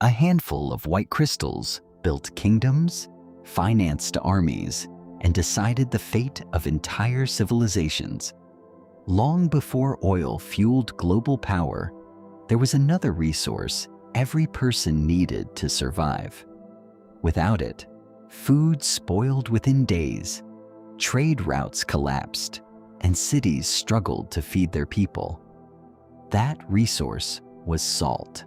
A handful of white crystals built kingdoms, financed armies, and decided the fate of entire civilizations. Long before oil fueled global power, there was another resource every person needed to survive. Without it, food spoiled within days, trade routes collapsed, and cities struggled to feed their people. That resource was salt.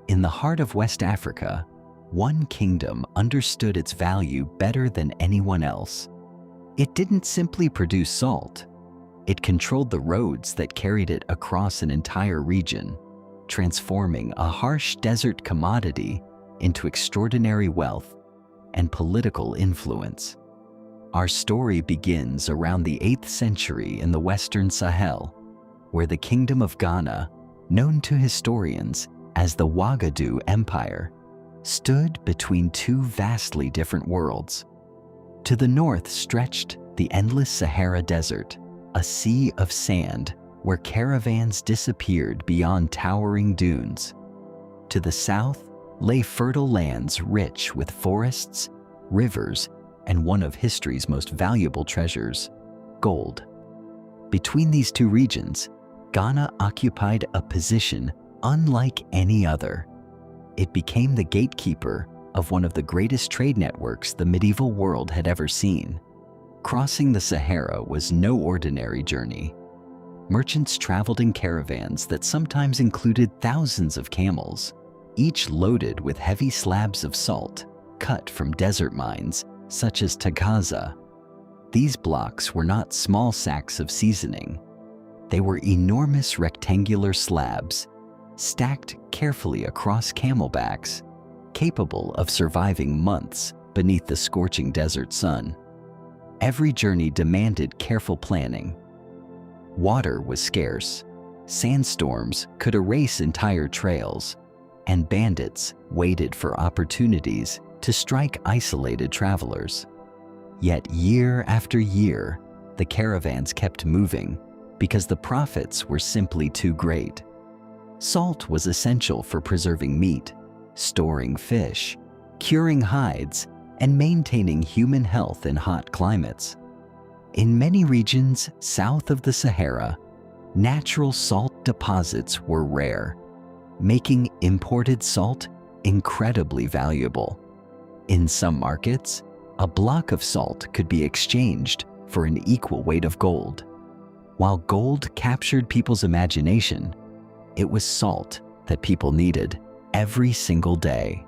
In the heart of West Africa, one kingdom understood its value better than anyone else. It didn't simply produce salt. It controlled the roads that carried it across an entire region, transforming a harsh desert commodity into extraordinary wealth and political influence. Our story begins around the 8th century in the Western Sahel, where the Kingdom of Ghana, known to historians as the Ouagadougou Empire, stood between two vastly different worlds. To the north stretched the endless Sahara Desert, a sea of sand where caravans disappeared beyond towering dunes. To the south lay fertile lands rich with forests, rivers, and one of history's most valuable treasures, gold. Between these two regions, Ghana occupied a position unlike any other. It became the gatekeeper of one of the greatest trade networks the medieval world had ever seen. Crossing the Sahara was no ordinary journey. Merchants traveled in caravans that sometimes included thousands of camels, each loaded with heavy slabs of salt cut from desert mines such as Tagaza. These blocks were not small sacks of seasoning. They were enormous rectangular slabs, stacked carefully across camelbacks, capable of surviving months beneath the scorching desert sun. Every journey demanded careful planning. Water was scarce, sandstorms could erase entire trails, and bandits waited for opportunities to strike isolated travelers. Yet year after year, the caravans kept moving because the profits were simply too great. Salt was essential for preserving meat, storing fish, curing hides, and maintaining human health in hot climates. In many regions south of the Sahara, natural salt deposits were rare, making imported salt incredibly valuable. In some markets, a block of salt could be exchanged for an equal weight of gold. While gold captured people's imagination, it was salt that people needed every single day.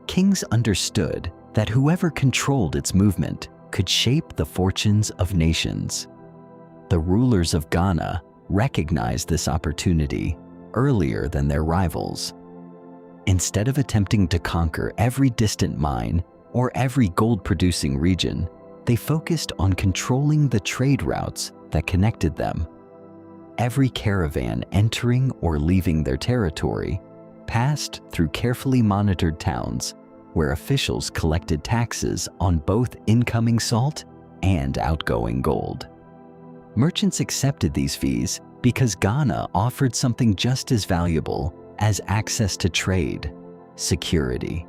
Kings understood that whoever controlled its movement could shape the fortunes of nations. The rulers of Ghana recognized this opportunity earlier than their rivals. Instead of attempting to conquer every distant mine or every gold-producing region, they focused on controlling the trade routes that connected them. Every caravan entering or leaving their territory passed through carefully monitored towns where officials collected taxes on both incoming salt and outgoing gold. Merchants accepted these fees because Ghana offered something just as valuable as access to trade: security.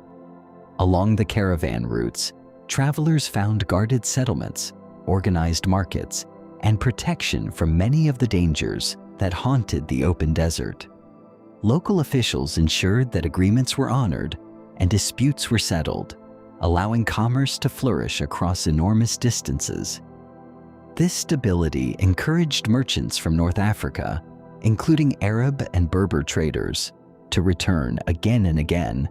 Along the caravan routes, travelers found guarded settlements, organized markets, and protection from many of the dangers that haunted the open desert. Local officials ensured that agreements were honored and disputes were settled, allowing commerce to flourish across enormous distances. This stability encouraged merchants from North Africa, including Arab and Berber traders, to return again and again,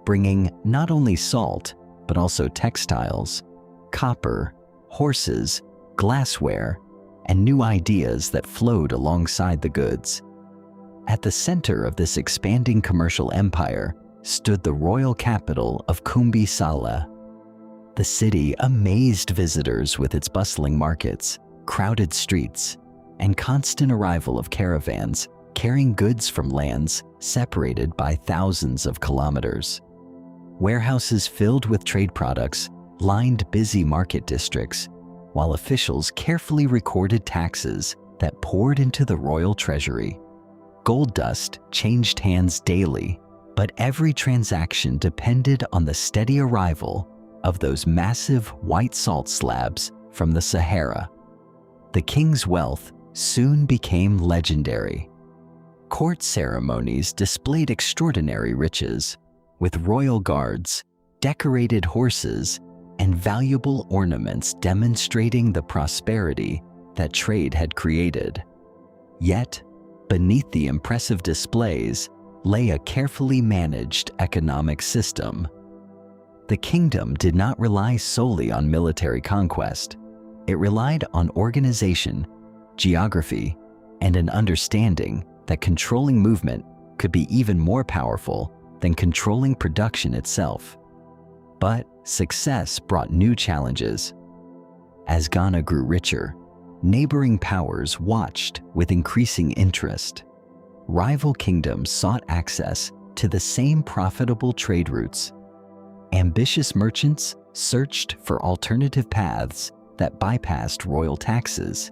bringing not only salt, but also textiles, copper, horses, glassware, and new ideas that flowed alongside the goods. At the center of this expanding commercial empire stood the royal capital of Kumbi Sala. The city amazed visitors with its bustling markets, crowded streets, and constant arrival of caravans carrying goods from lands separated by thousands of kilometers. Warehouses filled with trade products lined busy market districts, while officials carefully recorded taxes that poured into the royal treasury. Gold dust changed hands daily, But every transaction depended on the steady arrival of those massive white salt slabs from the Sahara. The king's wealth soon became legendary. Court ceremonies displayed extraordinary riches, with royal guards, decorated horses, and valuable ornaments demonstrating the prosperity that trade had created. Yet, beneath the impressive displays lay a carefully managed economic system. The kingdom did not rely solely on military conquest. It relied on organization, geography, and an understanding that controlling movement could be even more powerful than controlling production itself. But success brought new challenges. As Ghana grew richer, neighboring powers watched with increasing interest. Rival kingdoms sought access to the same profitable trade routes. Ambitious merchants searched for alternative paths that bypassed royal taxes,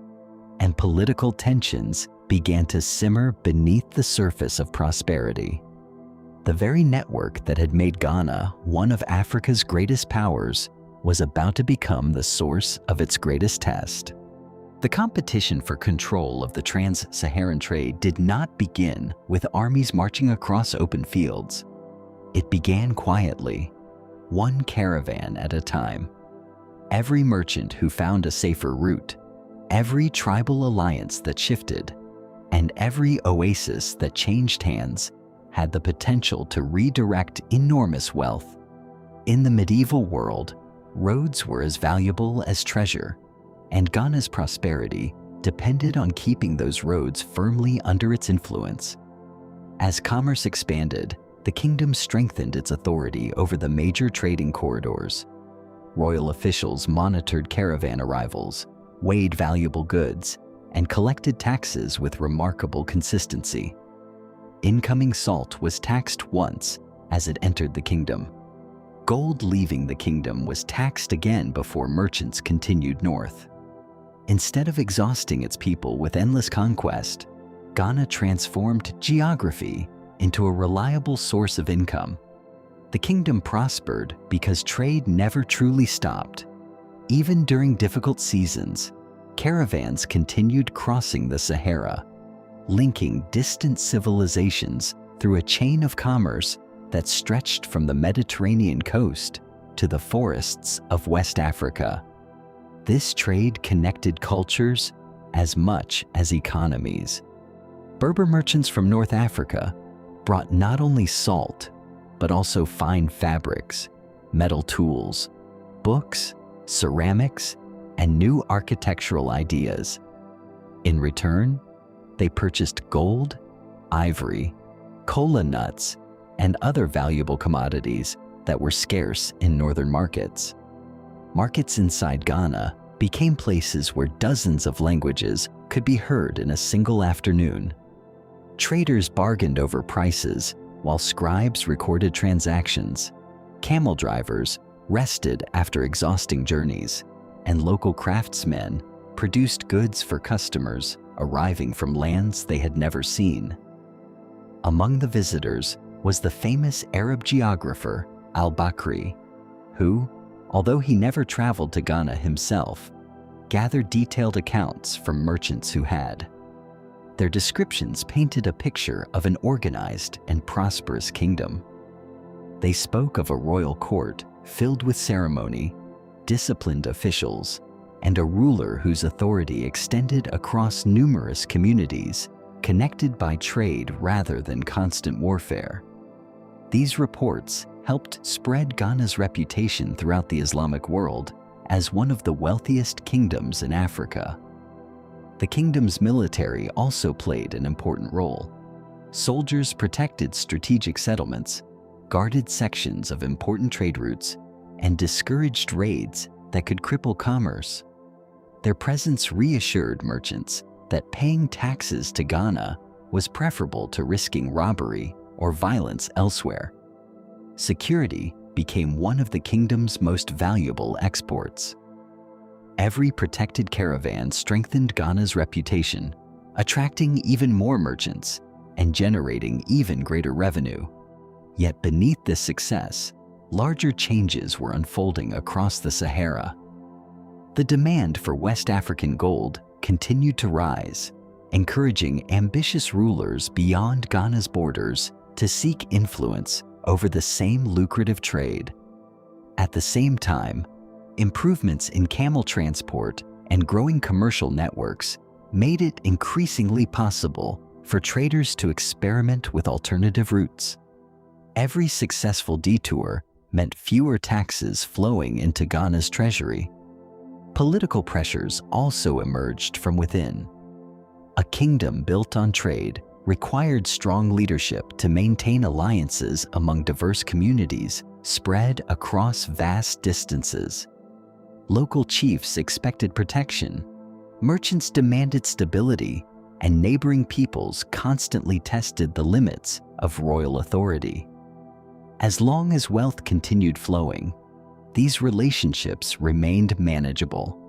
and political tensions began to simmer beneath the surface of prosperity. The very network that had made Ghana one of Africa's greatest powers was about to become the source of its greatest test. The competition for control of the trans-Saharan trade did not begin with armies marching across open fields. It began quietly, one caravan at a time. Every merchant who found a safer route, every tribal alliance that shifted, and every oasis that changed hands had the potential to redirect enormous wealth. In the medieval world, roads were as valuable as treasure, and Ghana's prosperity depended on keeping those roads firmly under its influence. As commerce expanded, the kingdom strengthened its authority over the major trading corridors. Royal officials monitored caravan arrivals, weighed valuable goods, and collected taxes with remarkable consistency. Incoming salt was taxed once as it entered the kingdom. Gold leaving the kingdom was taxed again before merchants continued north. Instead of exhausting its people with endless conquest, Ghana transformed geography into a reliable source of income. The kingdom prospered because trade never truly stopped. Even during difficult seasons, caravans continued crossing the Sahara, linking distant civilizations through a chain of commerce that stretched from the Mediterranean coast to the forests of West Africa. This trade connected cultures as much as economies. Berber merchants from North Africa brought not only salt, but also fine fabrics, metal tools, books, ceramics, and new architectural ideas. In return, they purchased gold, ivory, kola nuts, and other valuable commodities that were scarce in northern markets. Markets inside Ghana became places where dozens of languages could be heard in a single afternoon. Traders bargained over prices while scribes recorded transactions. Camel drivers rested after exhausting journeys, and local craftsmen produced goods for customers arriving from lands they had never seen. Among the visitors was the famous Arab geographer al-Bakri, who, although he never traveled to Ghana himself, gathered detailed accounts from merchants who had. Their descriptions painted a picture of an organized and prosperous kingdom. They spoke of a royal court filled with ceremony, disciplined officials, and a ruler whose authority extended across numerous communities, connected by trade rather than constant warfare. These reports helped spread Ghana's reputation throughout the Islamic world as one of the wealthiest kingdoms in Africa. The kingdom's military also played an important role. Soldiers protected strategic settlements, guarded sections of important trade routes, and discouraged raids that could cripple commerce. Their presence reassured merchants that paying taxes to Ghana was preferable to risking robbery or violence elsewhere. Security became one of the kingdom's most valuable exports. Every protected caravan strengthened Ghana's reputation, attracting even more merchants and generating even greater revenue. Yet beneath this success, larger changes were unfolding across the Sahara. The demand for West African gold continued to rise, encouraging ambitious rulers beyond Ghana's borders to seek influence over the same lucrative trade. At the same time, improvements in camel transport and growing commercial networks made it increasingly possible for traders to experiment with alternative routes. Every successful detour meant fewer taxes flowing into Ghana's treasury. Political pressures also emerged from within. A kingdom built on trade required strong leadership to maintain alliances among diverse communities spread across vast distances. Local chiefs expected protection, merchants demanded stability, and neighboring peoples constantly tested the limits of royal authority. As long as wealth continued flowing, these relationships remained manageable.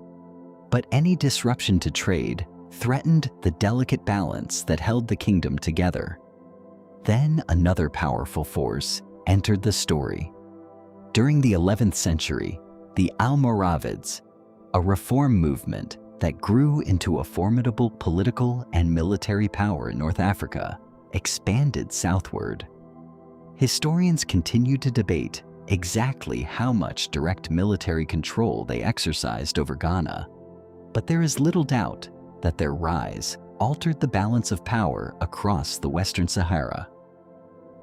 But any disruption to trade threatened the delicate balance that held the kingdom together. Then another powerful force entered the story. During the 11th century, the Almoravids, a reform movement that grew into a formidable political and military power in North Africa, expanded southward. Historians continue to debate exactly how much direct military control they exercised over Ghana, but there is little doubt that their rise altered the balance of power across the Western Sahara.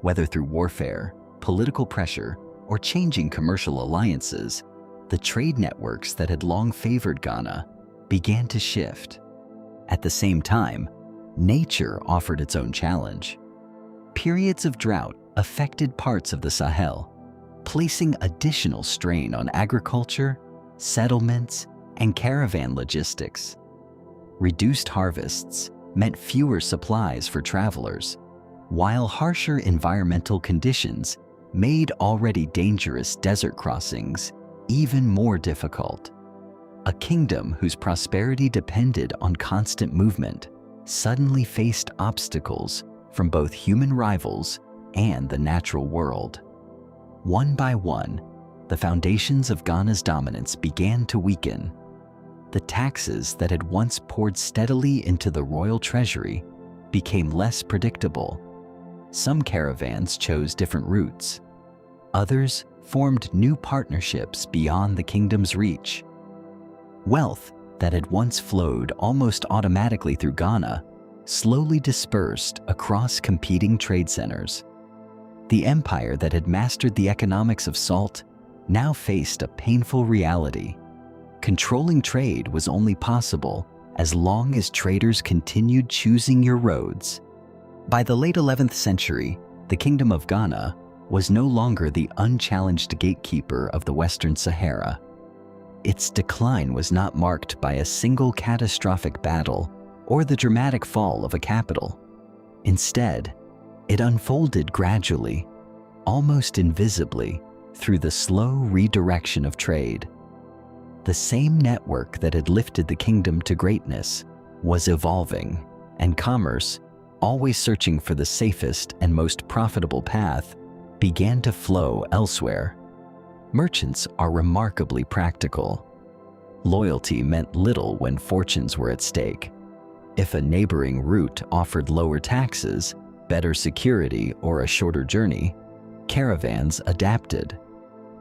Whether through warfare, political pressure, or changing commercial alliances, the trade networks that had long favored Ghana began to shift. At the same time, nature offered its own challenge. Periods of drought affected parts of the Sahel, placing additional strain on agriculture, settlements, and caravan logistics. Reduced harvests meant fewer supplies for travelers, while harsher environmental conditions made already dangerous desert crossings even more difficult. A kingdom whose prosperity depended on constant movement suddenly faced obstacles from both human rivals and the natural world. One by one, the foundations of Ghana's dominance began to weaken. The taxes that had once poured steadily into the royal treasury became less predictable. Some caravans chose different routes. Others formed new partnerships beyond the kingdom's reach. Wealth that had once flowed almost automatically through Ghana slowly dispersed across competing trade centers. The empire that had mastered the economics of salt now faced a painful reality. Controlling trade was only possible as long as traders continued choosing your roads. By the late 11th century, the Kingdom of Ghana was no longer the unchallenged gatekeeper of the Western Sahara. Its decline was not marked by a single catastrophic battle or the dramatic fall of a capital. Instead, it unfolded gradually, almost invisibly, through the slow redirection of trade. The same network that had lifted the kingdom to greatness was evolving, and commerce, always searching for the safest and most profitable path, began to flow elsewhere. Merchants are remarkably practical. Loyalty meant little when fortunes were at stake. If a neighboring route offered lower taxes, better security, or a shorter journey, caravans adapted.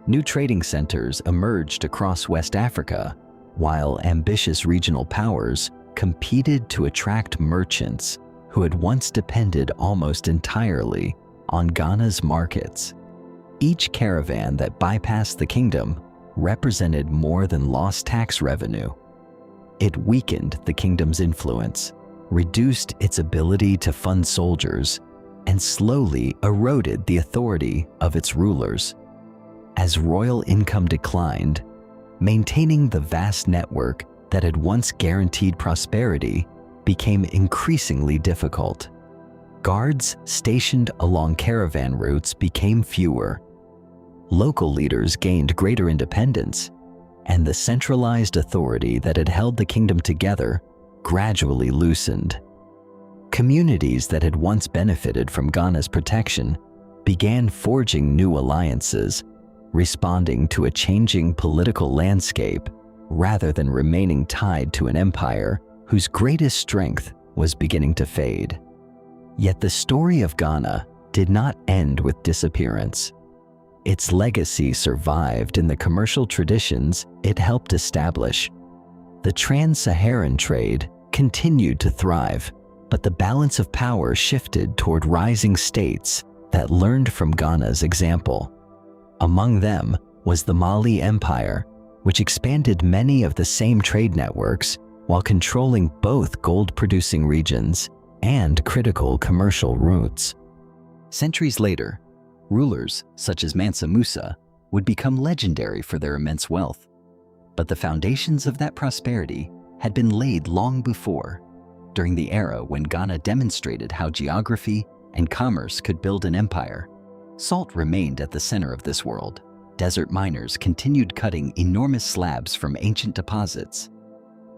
New trading centers emerged across West Africa, while ambitious regional powers competed to attract merchants who had once depended almost entirely on Ghana's markets. Each caravan that bypassed the kingdom represented more than lost tax revenue. It weakened the kingdom's influence, reduced its ability to fund soldiers, and slowly eroded the authority of its rulers. As royal income declined, maintaining the vast network that had once guaranteed prosperity became increasingly difficult. Guards stationed along caravan routes became fewer. Local leaders gained greater independence, and the centralized authority that had held the kingdom together gradually loosened. Communities that had once benefited from Ghana's protection began forging new alliances, responding to a changing political landscape rather than remaining tied to an empire whose greatest strength was beginning to fade. Yet the story of Ghana did not end with disappearance. Its legacy survived in the commercial traditions it helped establish. The trans-Saharan trade continued to thrive, but the balance of power shifted toward rising states that learned from Ghana's example. Among them was the Mali Empire, which expanded many of the same trade networks while controlling both gold-producing regions and critical commercial routes. Centuries later, rulers such as Mansa Musa would become legendary for their immense wealth. But the foundations of that prosperity had been laid long before, during the era when Ghana demonstrated how geography and commerce could build an empire. Salt remained at the center of this world. Desert miners continued cutting enormous slabs from ancient deposits.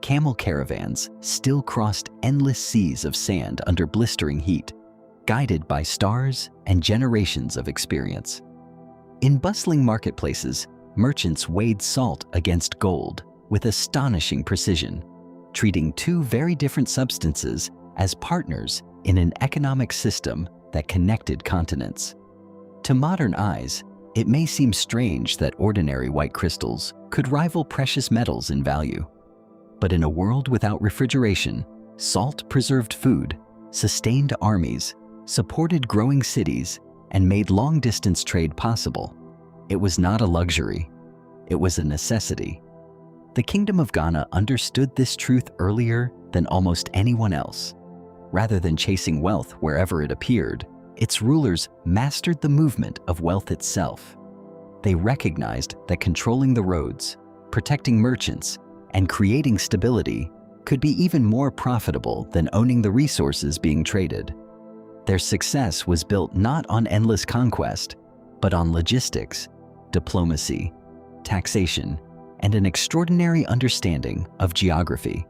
Camel caravans still crossed endless seas of sand under blistering heat, guided by stars and generations of experience. In bustling marketplaces, merchants weighed salt against gold with astonishing precision, treating two very different substances as partners in an economic system that connected continents. To modern eyes, it may seem strange that ordinary white crystals could rival precious metals in value. But in a world without refrigeration, salt preserved food, sustained armies, supported growing cities, and made long-distance trade possible. It was not a luxury. It was a necessity. The Kingdom of Ghana understood this truth earlier than almost anyone else. Rather than chasing wealth wherever it appeared, its rulers mastered the movement of wealth itself. They recognized that controlling the roads, protecting merchants, and creating stability could be even more profitable than owning the resources being traded. Their success was built not on endless conquest, but on logistics, diplomacy, taxation, and an extraordinary understanding of geography.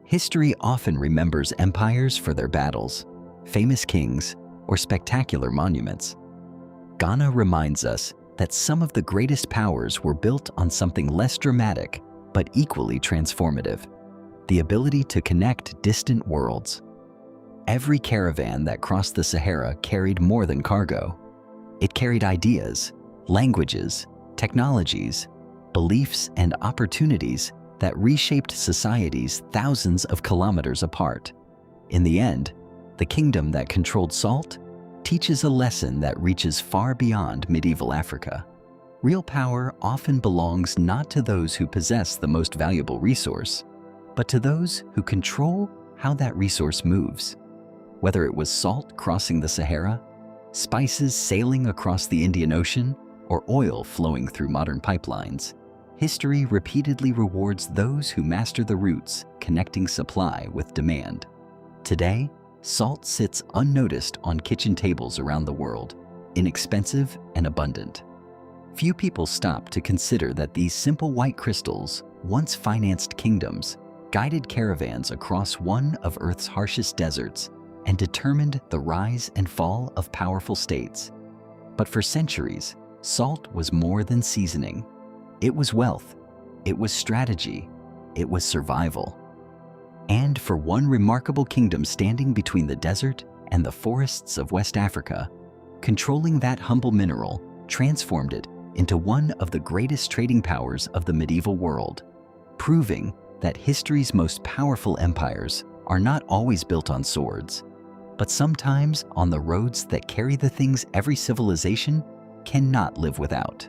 History often remembers empires for their battles, famous kings, or spectacular monuments. Ghana reminds us that some of the greatest powers were built on something less dramatic but equally transformative: the ability to connect distant worlds. Every caravan that crossed the Sahara carried more than cargo. It carried ideas, languages, technologies, beliefs, and opportunities that reshaped societies thousands of kilometers apart. In the end, the kingdom that controlled salt teaches a lesson that reaches far beyond medieval Africa. Real power often belongs not to those who possess the most valuable resource, but to those who control how that resource moves. Whether it was salt crossing the Sahara, spices sailing across the Indian Ocean, or oil flowing through modern pipelines, history repeatedly rewards those who master the routes connecting supply with demand. Today, salt sits unnoticed on kitchen tables around the world, inexpensive and abundant. Few people stop to consider that these simple white crystals once financed kingdoms, guided caravans across one of Earth's harshest deserts, and determined the rise and fall of powerful states. But for centuries, salt was more than seasoning. It was wealth, it was strategy, it was survival. And for one remarkable kingdom standing between the desert and the forests of West Africa, controlling that humble mineral transformed it into one of the greatest trading powers of the medieval world, proving that history's most powerful empires are not always built on swords, but sometimes on the roads that carry the things every civilization cannot live without.